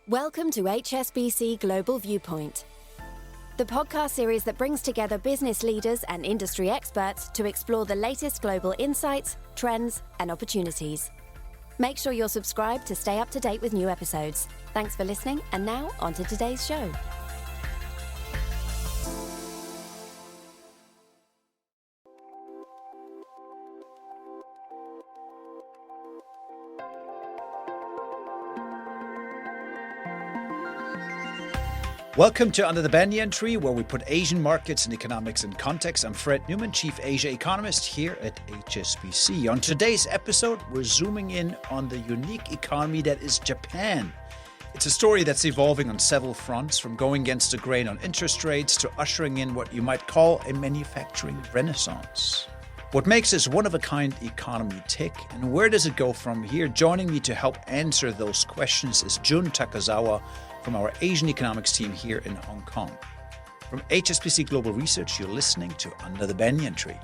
Welcome to HSBC Global Viewpoint, the podcast series that brings together business leaders and industry experts to explore the latest global insights, trends, and opportunities. Make sure you're subscribed to stay up to date with new episodes. Thanks for listening, and now on to today's show. Welcome to Under the Banyan Tree, where we put Asian markets and economics in context. I'm Fred Newman, Chief Asia Economist here at HSBC. On today's episode, we're zooming in on the unique economy that is Japan. It's a story that's evolving on several fronts, from going against the grain on interest rates to ushering in what you might call a manufacturing renaissance. What makes this one-of-a-kind economy tick, and where does it go from here? Joining me to help answer those questions is Jun Takazawa from our Asian economics team here in Hong Kong. From HSBC Global Research, you're listening to Under the Banyan Tree.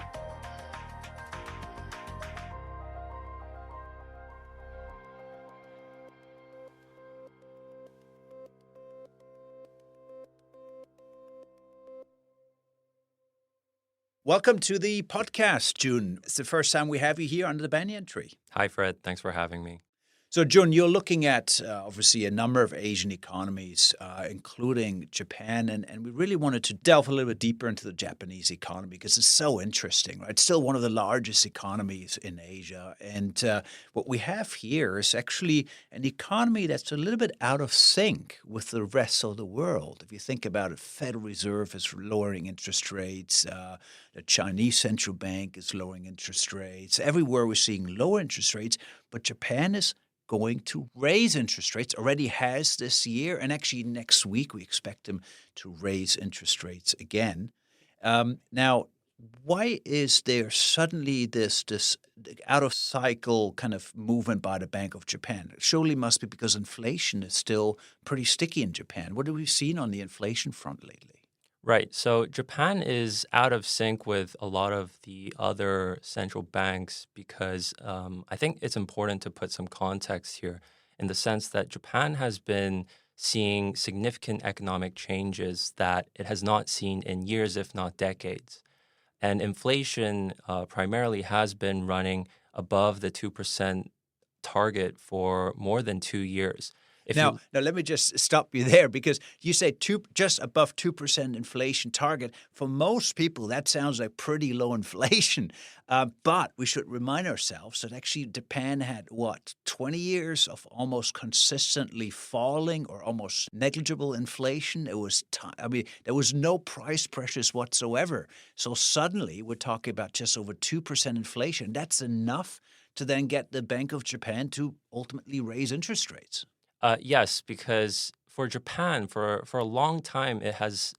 Welcome to the podcast, Jun. It's the first time we have you here under the Banyan Tree. Hi, Fred. Thanks for having me. So, Jun, you're looking at, obviously, a number of Asian economies, including Japan, and we really wanted to delve a little bit deeper into the Japanese economy because it's so interesting, right? It's still one of the largest economies in Asia, and what we have here is actually an economy that's a little bit out of sync with the rest of the world. If you think about it, Federal Reserve is lowering interest rates, the Chinese central bank is lowering interest rates. Everywhere we're seeing lower interest rates, but Japan is going to raise interest rates, already has this year, and actually next week we expect them to raise interest rates again. Now, why is there suddenly this out-of-cycle kind of movement by the Bank of Japan? It surely must be because inflation is still pretty sticky in Japan. What have we seen on the inflation front lately? Right. So Japan is out of sync with a lot of the other central banks because I think it's important to put some context here in the sense that Japan has been seeing significant economic changes that it has not seen in years, if not decades. And inflation primarily has been running above the 2% target for more than 2 years. Now, let me just stop you there because you say just above 2% inflation target. For most people, that sounds like pretty low inflation. But we should remind ourselves that actually Japan had, 20 years of almost consistently falling or almost negligible inflation. There was no price pressures whatsoever. So suddenly we're talking about just over 2% inflation. That's enough to then get the Bank of Japan to ultimately raise interest rates. Yes, because for Japan, for a long time, it has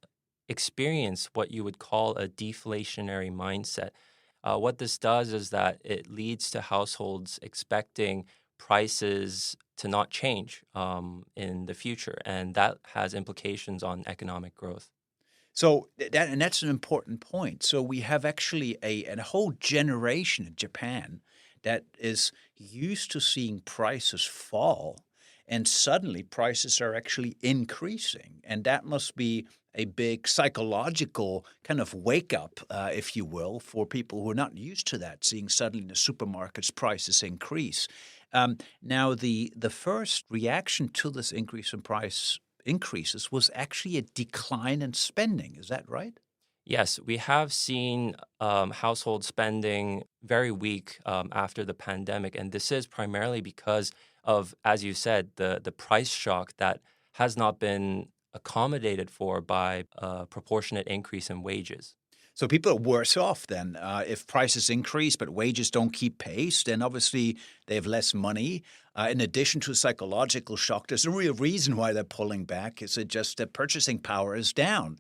experienced what you would call a deflationary mindset. What this does is that it leads to households expecting prices to not change in the future, and that has implications on economic growth. So that's an important point. So we have actually a whole generation in Japan that is used to seeing prices fall. And suddenly prices are actually increasing. And that must be a big psychological kind of wake up, if you will, for people who are not used to that, seeing suddenly in the supermarkets prices increase. Now, the first reaction to this increase in price increases was actually a decline in spending. Is that right? Yes, we have seen household spending very weak after the pandemic. And this is primarily because of, as you said, the price shock that has not been accommodated for by a proportionate increase in wages. So people are worse off then. If prices increase but wages don't keep pace, then obviously they have less money. In addition to a psychological shock, there's a real reason why they're pulling back. Is it just that purchasing power is down?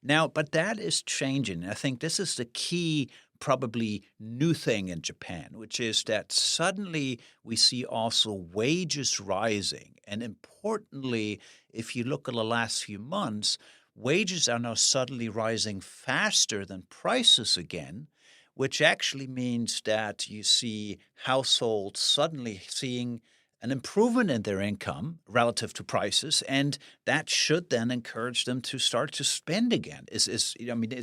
Now, but that is changing. I think this is the key, probably new thing in Japan, which is that suddenly we see also wages rising. And importantly, if you look at the last few months, wages are now suddenly rising faster than prices again, which actually means that you see households suddenly seeing an improvement in their income relative to prices, and that should then encourage them to start to spend again. Is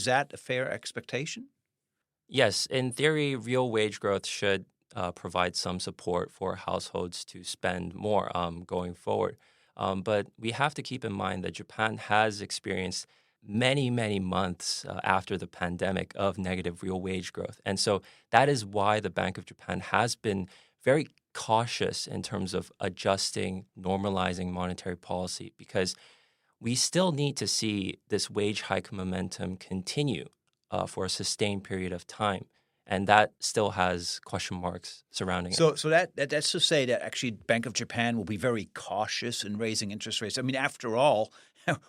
that a fair expectation? Yes, in theory, real wage growth should provide some support for households to spend more going forward. But we have to keep in mind that Japan has experienced many, many months after the pandemic of negative real wage growth. And so that is why the Bank of Japan has been very cautious in terms of adjusting, normalizing monetary policy, because we still need to see this wage hike momentum continue for a sustained period of time. And that still has question marks surrounding it. So that's to say that actually Bank of Japan will be very cautious in raising interest rates. I mean, after all,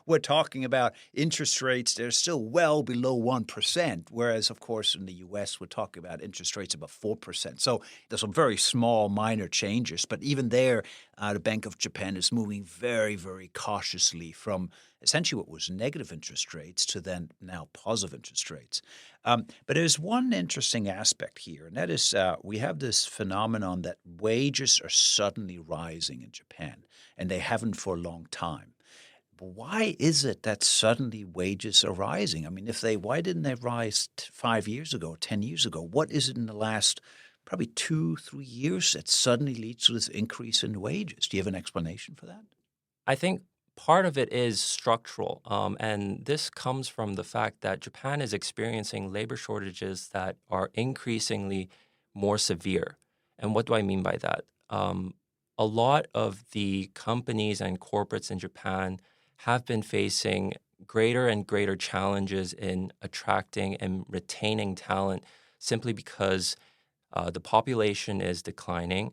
we're talking about interest rates. They're still well below 1%, whereas, of course, in the U.S., we're talking about interest rates about 4%. So there's some very small, minor changes. But even there, the Bank of Japan is moving very, very cautiously from essentially what was negative interest rates to then now positive interest rates. But there's one interesting aspect here, and that is we have this phenomenon that wages are suddenly rising in Japan, and they haven't for a long time. But why is it that suddenly wages are rising? I mean, why didn't they rise 5 years ago, 10 years ago? What is it in the last probably 2, 3 years that suddenly leads to this increase in wages? Do you have an explanation for that? I think part of it is structural. And this comes from the fact that Japan is experiencing labor shortages that are increasingly more severe. And what do I mean by that? A lot of the companies and corporates in Japan have been facing greater and greater challenges in attracting and retaining talent simply because the population is declining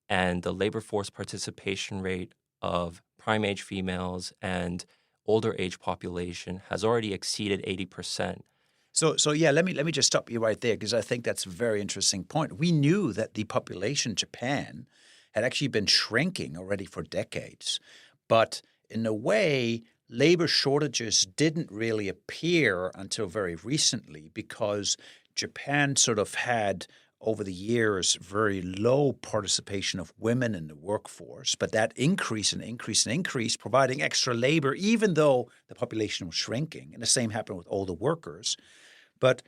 and the labor force participation rate of prime age females and older age population has already exceeded 80%. So yeah, let me just stop you right there because I think that's a very interesting point. We knew that the population in Japan had actually been shrinking already for decades, but in a way, labor shortages didn't really appear until very recently because Japan sort of had over the years very low participation of women in the workforce, but that increase and increase and increase, providing extra labor, even though the population was shrinking. And the same happened with older workers. But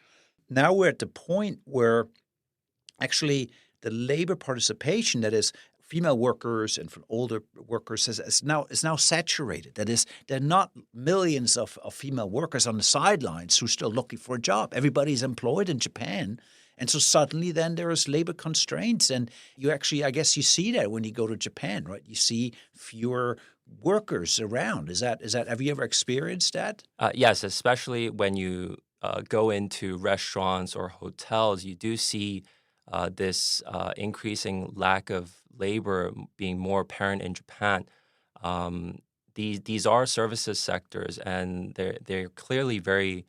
now we're at the point where actually the labor participation, that is female workers and from older workers, is now saturated. That is, there are not millions of female workers on the sidelines who are still looking for a job. Everybody's employed in Japan. And so suddenly then there is labor constraints. And you actually, I guess you see that when you go to Japan, right? You see fewer workers around. Have you ever experienced that? Yes, especially when you go into restaurants or hotels, you do see this increasing lack of labor being more apparent in Japan. These are services sectors, and they're clearly very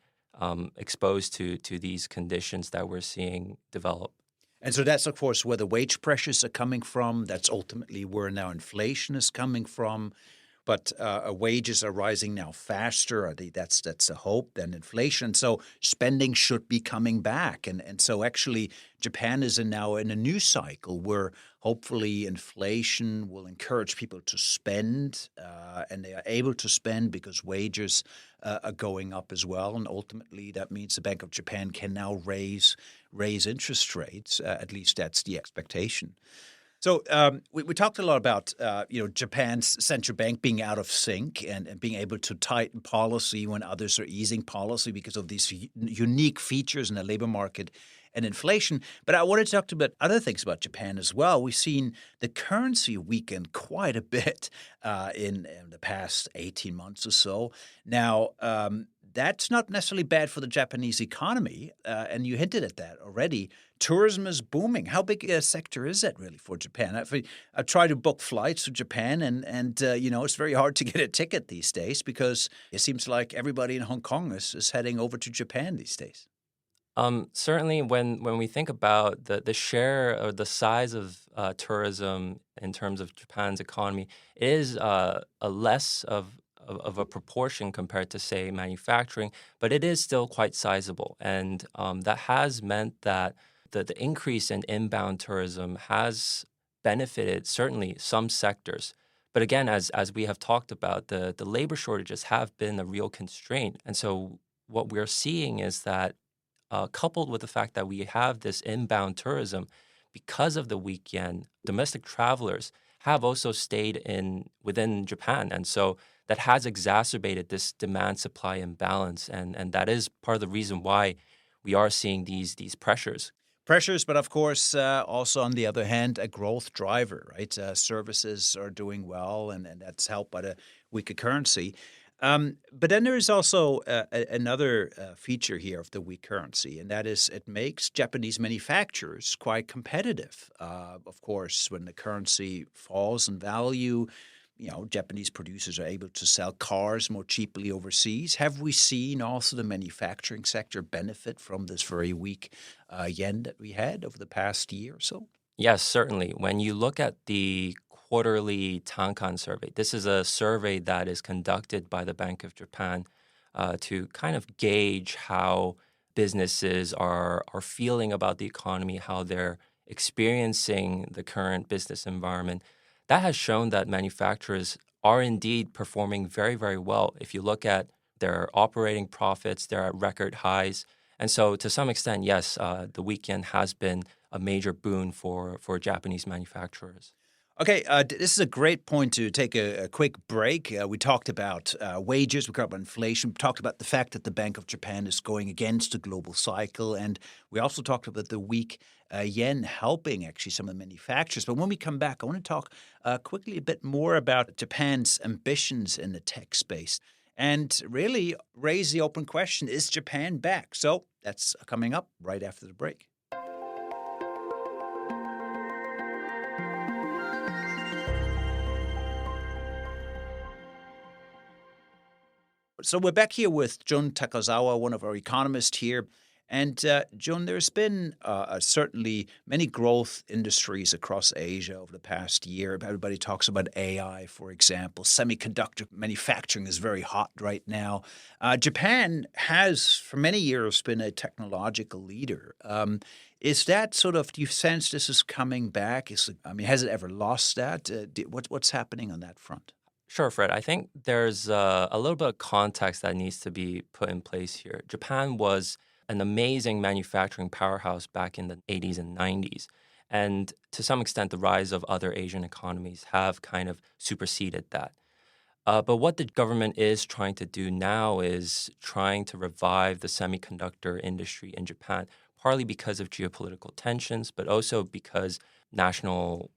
exposed to these conditions that we're seeing develop. And so that's, of course, where the wage pressures are coming from. That's ultimately where now inflation is coming from. But wages are rising now faster. I think that's a hope than inflation. So spending should be coming back. And so actually Japan is now in a new cycle where hopefully inflation will encourage people to spend, and they are able to spend because wages are going up as well. And ultimately that means the Bank of Japan can now raise interest rates. At least that's the expectation. So we talked a lot about Japan's central bank being out of sync and being able to tighten policy when others are easing policy because of these unique features in the labor market and inflation. But I wanted to talk about other things about Japan as well. We've seen the currency weaken quite a bit in the past 18 months or so. Now, that's not necessarily bad for the Japanese economy, and you hinted at that already. Tourism is booming. How big a sector is that really for Japan? I try to book flights to Japan, and it's very hard to get a ticket these days because it seems like everybody in Hong Kong is heading over to Japan these days. Certainly, when we think about the share or the size of tourism in terms of Japan's economy, it is a less of a proportion compared to, say, manufacturing, but it is still quite sizable. And that has meant that the increase in inbound tourism has benefited certainly some sectors. But again, as we have talked about, the labor shortages have been a real constraint. And so what we're seeing is that coupled with the fact that we have this inbound tourism, because of the weak yen, domestic travelers have also stayed in within Japan, and so that has exacerbated this demand supply imbalance, and that is part of the reason why we are seeing these pressures. Pressures, but of course, also on the other hand, a growth driver, right? Services are doing well, and that's helped by the weaker currency. But then there is also another feature here of the weak currency, and that is it makes Japanese manufacturers quite competitive. Of course, when the currency falls in value, Japanese producers are able to sell cars more cheaply overseas. Have we seen also the manufacturing sector benefit from this very weak yen that we had over the past year or so? Yes, certainly. When you look at the quarterly Tankan survey, this is a survey that is conducted by the Bank of Japan to kind of gauge how businesses are feeling about the economy, how they're experiencing the current business environment. That has shown that manufacturers are indeed performing very, very well. If you look at their operating profits, they're at record highs. And so, to some extent, yes, the weekend has been a major boon for Japanese manufacturers. Okay, this is a great point to take a quick break. We talked about wages, we talked about inflation, we talked about the fact that the Bank of Japan is going against the global cycle, and we also talked about the weak yen helping actually some of the manufacturers. But when we come back, I want to talk quickly a bit more about Japan's ambitions in the tech space and really raise the open question, is Japan back? So that's coming up right after the break. So we're back here with Jun Takazawa, one of our economists here. And Jun, there's been certainly many growth industries across Asia over the past year. Everybody talks about AI, for example. Semiconductor manufacturing is very hot right now. Japan has, for many years, been a technological leader. Is that sort of, do you sense this is coming back? Has it ever lost that? What's happening on that front? Sure, Fred. I think there's a little bit of context that needs to be put in place here. Japan was an amazing manufacturing powerhouse back in the 80s and 90s. And to some extent, the rise of other Asian economies have kind of superseded that. But what the government is trying to do now is trying to revive the semiconductor industry in Japan, partly because of geopolitical tensions, but also because national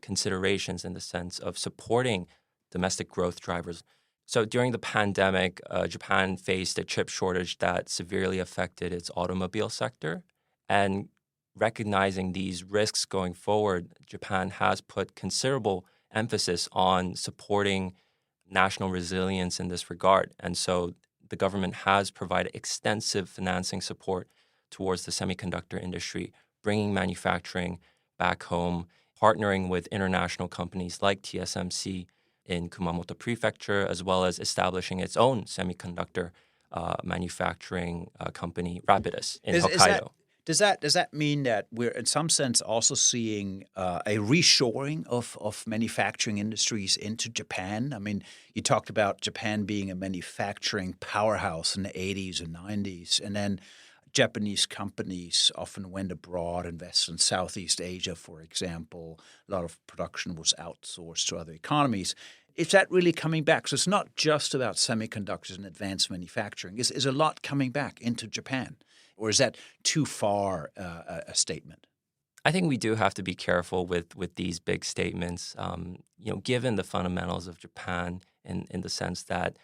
considerations in the sense of supporting domestic growth drivers. So during the pandemic, Japan faced a chip shortage that severely affected its automobile sector. And recognizing these risks going forward, Japan has put considerable emphasis on supporting national resilience in this regard. And so the government has provided extensive financing support towards the semiconductor industry, bringing manufacturing back home, partnering with international companies like TSMC in Kumamoto Prefecture, as well as establishing its own semiconductor manufacturing company, Rapidus, in Hokkaido. Does that mean that we're in some sense also seeing a reshoring of manufacturing industries into Japan? I mean, you talked about Japan being a manufacturing powerhouse in the 80s and 90s, and then Japanese companies often went abroad, invested in Southeast Asia, for example. A lot of production was outsourced to other economies. Is that really coming back? So it's not just about semiconductors and advanced manufacturing. Is a lot coming back into Japan? Or is that too far a statement? I think we do have to be careful with these big statements. Given the fundamentals of Japan in the sense that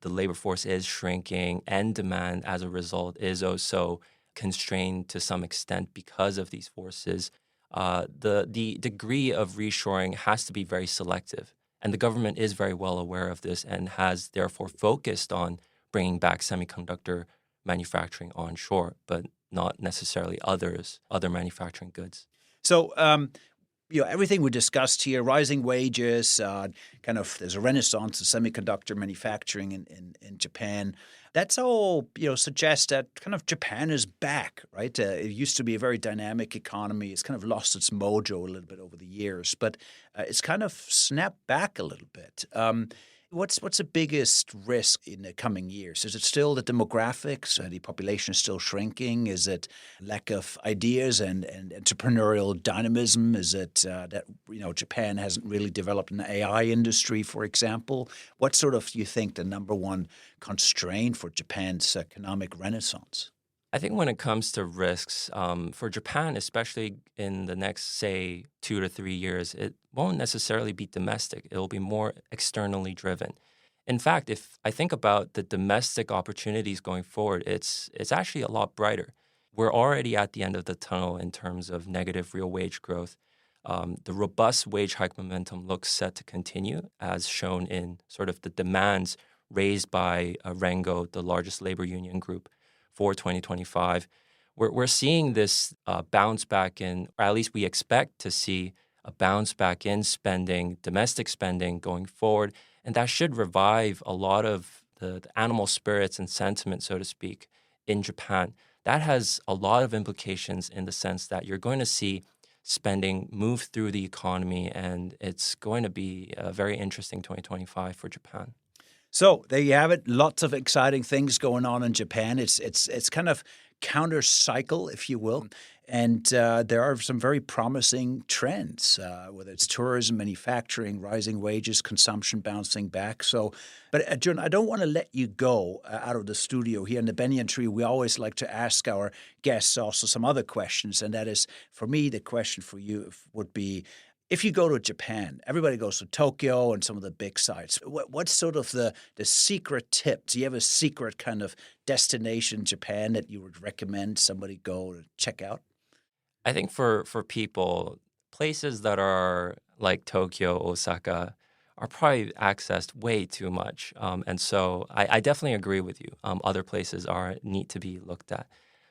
the labor force is shrinking and demand as a result is also constrained to some extent because of these forces, the degree of reshoring has to be very selective. And the government is very well aware of this and has therefore focused on bringing back semiconductor manufacturing onshore, but not necessarily other manufacturing goods. So everything we discussed here, rising wages, there's a renaissance of semiconductor manufacturing in Japan. That's all, suggests that kind of Japan is back, right? It used to be a very dynamic economy. It's kind of lost its mojo a little bit over the years, but it's kind of snapped back a little bit. What's the biggest risk in the coming years? Is it still the demographics? The population is still shrinking? Is it lack of ideas and entrepreneurial dynamism? Is it that Japan hasn't really developed an AI industry, for example? What sort of do you think the number one constraint for Japan's economic renaissance? I think when it comes to risks, for Japan, especially in the next, say, 2 to 3 years, it won't necessarily be domestic. It'll be more externally driven. In fact, if I think about the domestic opportunities going forward, it's actually a lot brighter. We're already at the end of the tunnel in terms of negative real wage growth. The robust wage hike momentum looks set to continue, as shown in sort of the demands raised by Rengo, the largest labor union group, for 2025. We're seeing this bounce back in, or at least we expect to see a bounce back in spending, domestic spending going forward, and that should revive a lot of the animal spirits and sentiment, so to speak, in Japan. That has a lot of implications in the sense that you're going to see spending move through the economy, and it's going to be a very interesting 2025 for Japan. So there you have it. Lots of exciting things going on in Japan. It's kind of counter cycle, if you will. And there are some very promising trends, whether it's tourism, manufacturing, rising wages, consumption bouncing back. But Jun, I don't want to let you go out of the studio here in the Banyan Tree. We always like to ask our guests also some other questions. And that is, for me, the question for you would be, if you go to Japan, everybody goes to Tokyo and some of the big sites. What's sort of the secret tip? Do you have a secret kind of destination in Japan that you would recommend somebody go to check out? I think for people, places that are like Tokyo, Osaka, are probably accessed way too much. And so I definitely agree with you. Other places need to be looked at.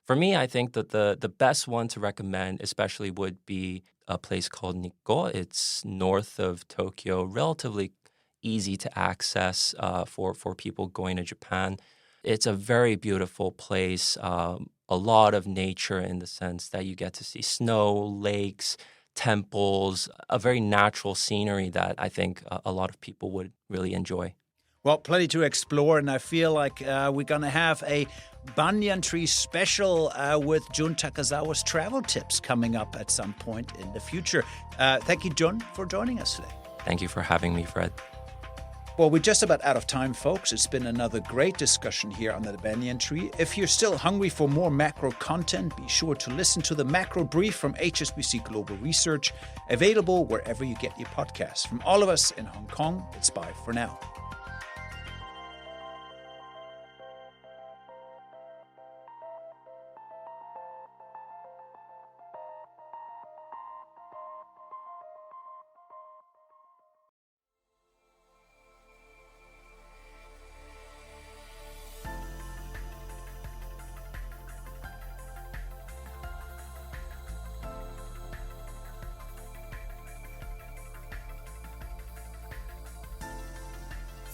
For me, I think that the best one to recommend especially would be a place called Nikko. It's north of Tokyo, relatively easy to access for people going to Japan. It's a very beautiful place, a lot of nature in the sense that you get to see snow, lakes, temples, a very natural scenery that I think a lot of people would really enjoy. Well, plenty to explore, and I feel like we're going to have a Banyan Tree special with Jun Takazawa's travel tips coming up at some point in the future. Thank you, Jun, for joining us today. Thank you for having me, Fred. Well, we're just about out of time, folks. It's been another great discussion here on the Banyan Tree. If you're still hungry for more macro content, be sure to listen to the Macro Brief from HSBC Global Research, available wherever you get your podcasts. From all of us in Hong Kong, it's bye for now.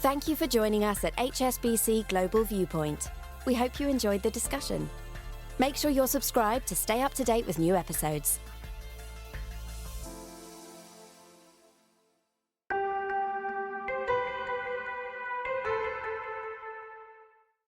Thank you for joining us at HSBC Global Viewpoint. We hope you enjoyed the discussion. Make sure you're subscribed to stay up to date with new episodes.